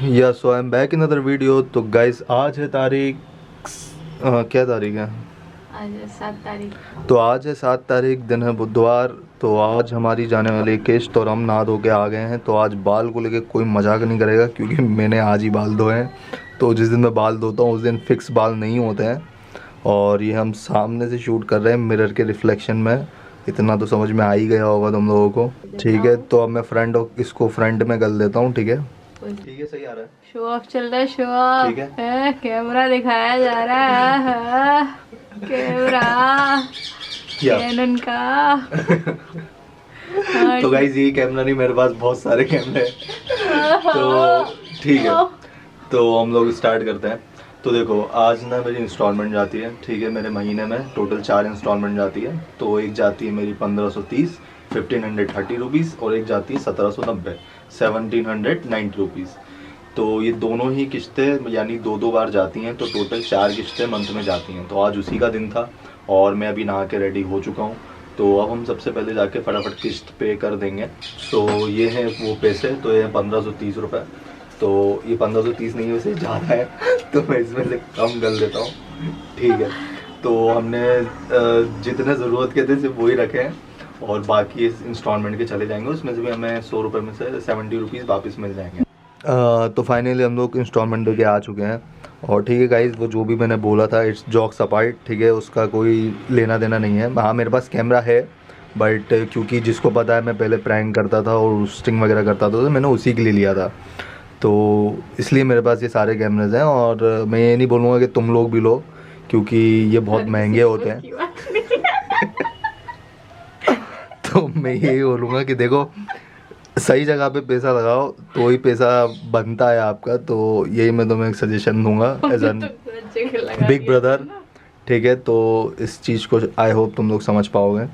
या so I am back in other video. तो guys आज है तारीख क्या तारीख है? आज 7 तारीख। तो आज है 7 तारीख, दिन है बुधवार। तो आज हमारी जाने वाली किस्त और हम नहा धो के आ गए हैं। तो आज बाल को लेके कोई मजाक नहीं करेगा क्योंकि मैंने आज ही बाल धोए हैं। तो जिस दिन मैं बाल धोता हूँ उस दिन फिक्स बाल नहीं होते हैं। और ये हम सामने से शूट कर रहे हैं मिरर के रिफ्लेक्शन में। इतना तो समझ में आ ही गया होगा तुम लोगों को। ठीक है, तो अब मैं इसको फ्रंट में कर देता हूँ। ठीक है, सही आ रहा है। शो ऑफ चल रहा है, शो ऑफ। ठीक है। कैमरा दिखाया जा रहा है। कैमरा कैनन का। तो गाइस ये कैमरा नहीं, मेरे पास बहुत सारे कैमरे हैं। तो ठीक है, तो हम लोग स्टार्ट करते हैं। तो देखो आज ना मेरी इंस्टॉलमेंट जाती है। ठीक है, मेरे महीने में टोटल 4 इंस्टॉलमेंट जाती है। तो एक जाती है मेरी 1530 1530 रुपीज़ और एक जाती है 1790 1790 रुपीज़। तो ये दोनों ही किस्तें यानी दो बार जाती हैं। तो टोटल 4 किस्तें मंथ में जाती हैं। तो आज उसी का दिन था और मैं अभी नहा के रेडी हो चुका हूँ। तो अब हम सबसे पहले जाके फटाफट किस्त पे कर देंगे। तो ये है वो पैसे, तो ये है 1530 रुपये। तो ये 1530 नहीं, वैसे ज़्यादा है तो मैं इसमें से कम कर देता हूँ। ठीक है, तो हमने जितने ज़रूरत के थे सिर्फ वही रखे हैं और बाकी इस इंस्टॉलमेंट के चले जाएंगे। उसमें से भी हमें 100 रुपये में से 70 रुपीज़ वापस मिल जाएंगे। तो फाइनली हम लोग इंस्टॉलमेंट दे के आ चुके हैं। और ठीक है गाइस, वो जो भी मैंने बोला था इट्स जॉक्स अपार्ट। ठीक है, उसका कोई लेना देना नहीं है। हाँ मेरे पास कैमरा है बट क्योंकि जिसको पता है मैं पहले प्रैंक करता था और स्टिंग वगैरह करता था तो मैंने उसी के लिए लिया था। तो इसलिए मेरे पास ये सारे कैमरेज हैं। और मैं ये नहीं बोलूँगा कि तुम लोग भी लो क्योंकि ये बहुत महंगे होते हैं। तो मैं यही बोलूँगा कि देखो सही जगह पे पैसा लगाओ तो ही पैसा बनता है आपका। तो यही मैं तुम्हें एक सजेशन दूंगा एज एन बिग ब्रदर। ठीक है, तो इस चीज़ को आई होप तुम लोग समझ पाओगे।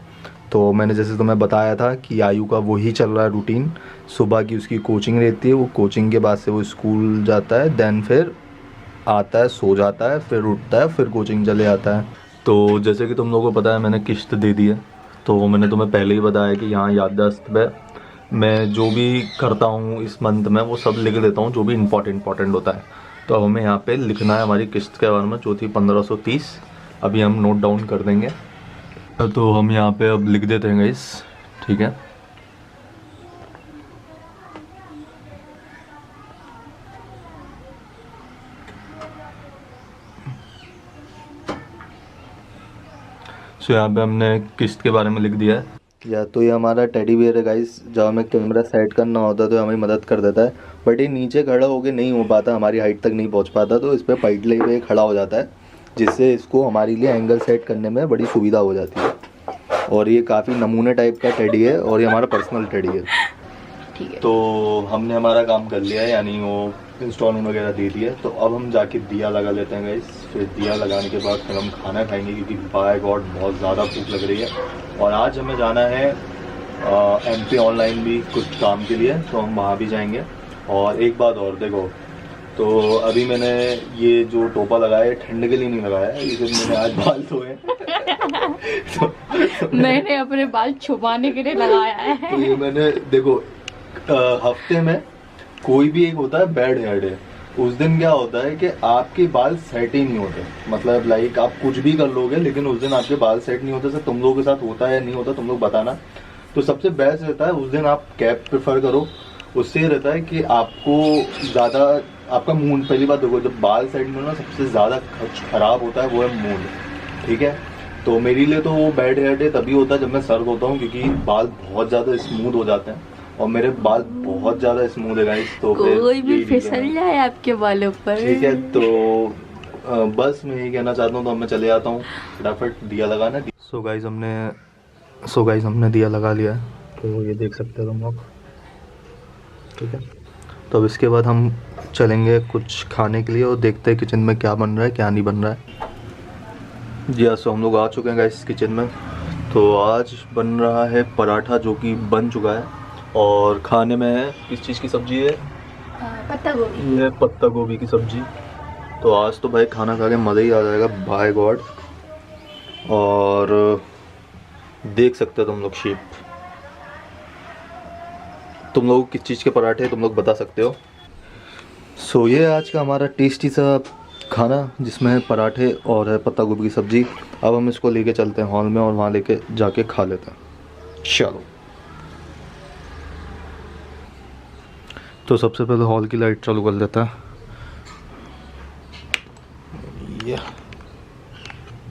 तो मैंने जैसे तुम्हें बताया था कि आयु का वही चल रहा है रूटीन। सुबह की उसकी कोचिंग रहती है, वो कोचिंग के बाद से वो स्कूल जाता है, देन फिर आता है, सो जाता है, फिर उठता है, फिर कोचिंग चले जाता है। तो जैसे कि तुम लोगों को पता है मैंने किस्त दे दी है। तो मैंने तुम्हें पहले ही बताया कि यहाँ याददाश्त पे मैं जो भी करता हूँ इस मंथ में वो सब लिख देता हूँ जो भी इम्पोर्टेंट होता है। तो अब हमें यहाँ पे लिखना है हमारी किस्त के बारे में जो थी 1530। अभी हम नोट डाउन कर देंगे। तो हम यहाँ पे अब लिख देते हैं गाइस। ठीक है, सो यहाँ पे हमने किस्त के बारे में लिख दिया है। या तो ये हमारा टेडी बियर है गाइस, जब हमें कैमरा सेट करना होता है तो हमें मदद कर देता है। बट ये नीचे खड़ा होके नहीं हो पाता, हमारी हाइट तक नहीं पहुँच पाता। तो इस पर पैडले पे खड़ा हो जाता है जिससे इसको हमारे लिए एंगल सेट करने में बड़ी सुविधा हो जाती है। और ये काफ़ी नमूने टाइप का टेडी है और ये हमारा पर्सनल टेडी है। ठीक है, तो हमने हमारा काम कर लिया है, यानी वो इंस्टॉलमेंट वगैरह दे दिया है। तो अब हम जाके दिया लगा लेते हैं गाइस। फिर दिया लगाने के बाद फिर हम खाना खाएंगे क्योंकि बाय गॉड बहुत ज़्यादा भूख लग रही है। और आज हमें जाना है MP ऑनलाइन भी कुछ काम के लिए, तो हम वहाँ भी जाएंगे। और एक बात और देखो, तो अभी मैंने ये जो टोपा लगाया है ठंड के लिए नहीं लगाया है, ये सिर्फ मैंने आज बाल धोए तो मैंने अपने बाल छुपाने के लिए लगाया है। तो ये मैंने देखो हफ्ते में कोई भी एक होता है बैड हेयर डे। उस दिन क्या होता है कि आपके बाल सेट ही नहीं होते। मतलब लाइक आप कुछ भी कर लोगे लेकिन उस दिन आपके बाल सेट नहीं होते। सर तुम लोगों के साथ होता है या नहीं होता तुम लोग बताना। तो सबसे बेस्ट रहता है उस दिन आप कैप प्रेफर करो। उससे ये रहता है कि आपको ज़्यादा आपका मूड, पहली बात देखो जब बाल सेट नहीं होना सबसे ज़्यादा खराब होता है वो है मूड। ठीक है, तो मेरे लिए तो वो बैड हेयर डे तभी होता है जब मैं सर्द होता हूँ क्योंकि बाल बहुत ज़्यादा स्मूथ हो जाते हैं और मेरे बाल बहुत ज़्यादा स्मूथ है गाइस। तो कोई भी फिसल जाए आपके बालों पर। ठीक है, तो बस मैं यही कहना चाहता हूँ। तो मैं चले जाता हूँ फटाफट दिया लगाना। सो गाइस हमने दिया लगा लिया है। तो ये देख सकते हो तुम लोग। ठीक है, तो अब इसके बाद हम चलेंगे कुछ खाने के लिए और देखते हैं किचन में क्या बन रहा है क्या नहीं बन रहा है। जी हाँ, सो हम लोग आ चुके हैं गाइस किचन में। तो आज बन रहा है पराठा जो कि बन चुका है। और खाने में किस चीज़ की सब्जी है? पत्ता गोभी। ये पत्ता गोभी की सब्जी। तो आज तो भाई खाना खा के मज़ा ही आ जाएगा बाय गॉड। और देख सकते हो तुम लोग शेप। तुम लोग किस चीज़ के पराठे तुम लोग बता सकते हो। सो ये आज का हमारा टेस्टी सा खाना जिसमें है पराठे और है पत्ता गोभी की सब्ज़ी। अब हम इसको लेके चलते हैं हॉल में और वहाँ लेके जाके खा लेते हैं। चलो। तो सबसे पहले हॉल की लाइट चालू कर देता है। ये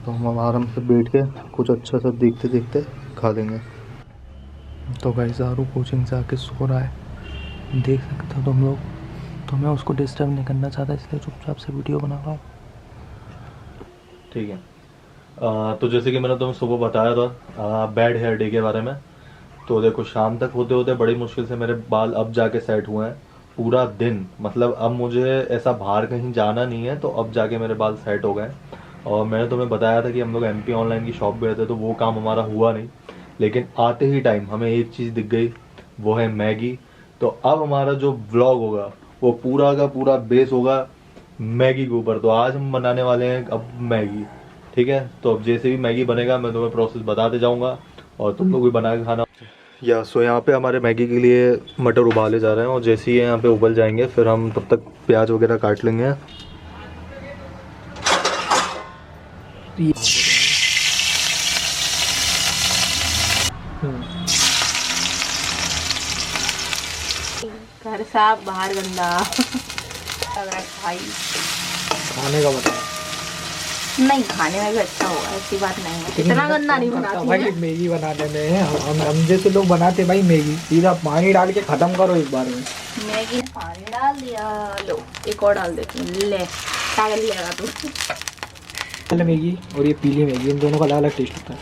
तो हम आराम से बैठ के कुछ अच्छा सा देखते देखते खा लेंगे। तो गाइस आरू कोचिंग से आके सो रहा है, देख सकते हो तुम लोग। तो मैं उसको डिस्टर्ब नहीं करना चाहता, इसलिए चुपचाप से वीडियो बना रहा हूँ। ठीक है। तो जैसे कि मैंने तुम्हें सुबह बताया था बैड हेयर डे के बारे में। तो देखो शाम तक होते होते बड़ी मुश्किल से मेरे बाल अब जाके सेट हुए हैं। पूरा दिन मतलब अब मुझे ऐसा बाहर कहीं जाना नहीं है, तो अब जाके मेरे बाल सेट हो गए। और मैंने तुम्हें बताया था कि हम लोग MP ऑनलाइन की शॉप गए थे, तो वो काम हमारा हुआ नहीं। लेकिन आते ही टाइम हमें एक चीज़ दिख गई, वो है मैगी। तो अब हमारा जो व्लॉग होगा वो पूरा का पूरा बेस होगा मैगी के ऊपर। तो आज हम बनाने वाले हैं अब मैगी। ठीक है, तो अब जैसे भी मैगी बनेगा मैं तुम्हें प्रोसेस बताते जाऊंगा और तुम लोग भी बना के खाना। या सो यहाँ पे हमारे मैगी के लिए मटर उबाले जा रहे हैं और जैसे ही यहाँ पे उबल जाएंगे फिर हम तब तक प्याज वगैरह काट लेंगे। घर साफ बाहर गंदा लग रहा है भाई। खाने का बता। नहीं, खाने में भी अच्छा होगा, ऐसी बात नहीं है। इतना गंदा नहीं बनाती भाई मैं। मैगी बनाने में हम जैसे लोग बनाते भाई मैगी सीधा पानी डाल के खत्म करो एक बार में। मैगी में पानी डाल दिया, लो एक और डाल देती हूँ। ले क्या कर लिया तू? लाल मैगी और ये पीली मैगी, इन दोनों का अलग अलग टेस्ट होता है।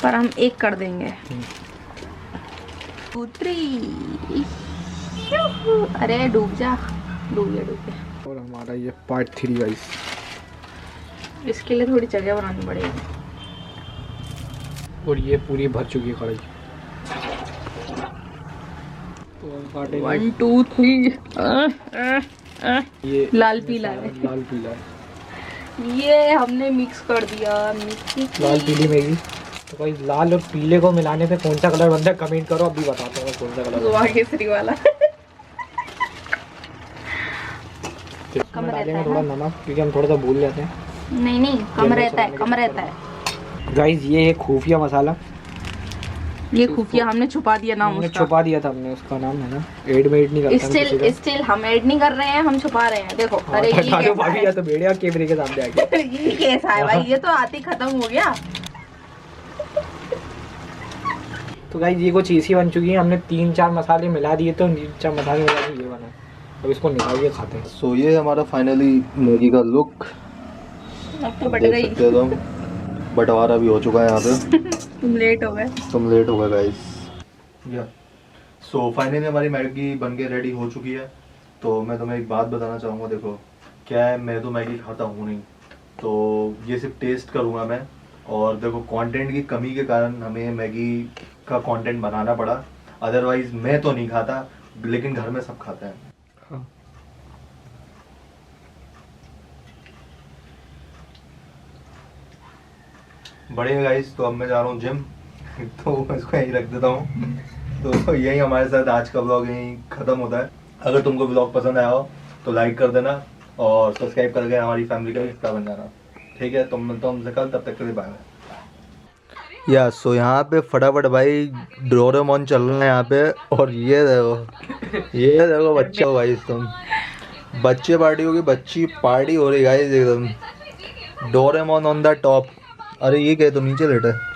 पर हम एक कर देंगे। पुत्री अरे डूब जा, डूब गया। और हमारा ये पार्ट 3 गाइस। इसके लिए थोड़ी जगह बनानी पड़ेगी। और ये पूरी भर चुकी है कढ़ाई। तो 1 2 3 ये लाल पीला है। लाल पीला है। ये हमने मिक्स कर दिया। मिक्स लाल पीली मैगी। तो भाई लाल और पीले को मिलाने पे कौन सा कलर बनता है कमेंट करो, अभी बताता हूँ कौन सा कलर। गोवा केसरी वाला। कम रहता डालेंगे है थोड़ा ना? नमक, क्योंकि हम थोड़ा सा भूल जाते हैं। नहीं कम रहता है, कम रहता है। गाइस ये है खुफिया मसाला। ये खुफिया हमने छुपा दिया नाम हमने उसका। छुपा दिया था, हमने उसका नाम है ना एड मेड नहीं करता हम किसी का। स्टिल हम ऐड नहीं कर रहे हैं, हम छुपा रहे हैं। देखो अरे ये डालो कैसा भाभी, है? या तो भेड़िया कैमरे के सामने आके। ये कैसा है भाई? ये तो आते ही खत्म हो गया। तो गाइस ये कुछ ऐसी बन चुकी है, हमने 3-4 मसाले मिला दिए, तो 3-4 मसाले मिला के ये बना। अब इसको निकाल के खाते हैं। सो ये हमारा फाइनली मैगी का लुक। अब तो बट देख गई। सकते हो तुम, बंटवारा भी हो चुका है यहाँ पे। तुम लेट हो गए। तुम लेट हो गए गाइस। या सो फाइनली हमारी मैगी बन के रेडी हो चुकी है। तो मैं तुम्हें एक बात बताना चाहूँगा। देखो क्या है, मैं तो मैगी खाता हूँ नहीं, तो ये सिर्फ टेस्ट करूँगा मैं। और देखो कंटेंट की कमी के कारण हमें मैगी का कंटेंट बनाना पड़ा, अदरवाइज मैं तो नहीं खाता, लेकिन घर में सब खाते हैं। हाँ। बढ़िया गाइस, तो अब मैं जा रहा हूँ जिम। तो मैं इसको यहीं रख देता हूँ। तो यही हमारे साथ आज का ब्लॉग यहीं ख़त्म होता है। अगर तुमको ब्लॉग पसंद आया हो तो लाइक कर देना और सब्सक्राइब करके हमारी फैमिली का हिस्सा बन जाना। ठीक है, तो मिलता हूँ हमसे कल, तब तक के लिए बाय। या सो यहाँ पे फटाफट भाई डोरेमोन चल रहा है यहाँ पे। और ये देखो बच्चा हो भाई, तुम बच्चे पार्टी होगी, बच्ची पार्टी हो रही गाइस एकदम। Doraemon on the top. अरे ये क्या, तो नीचे लेटा है।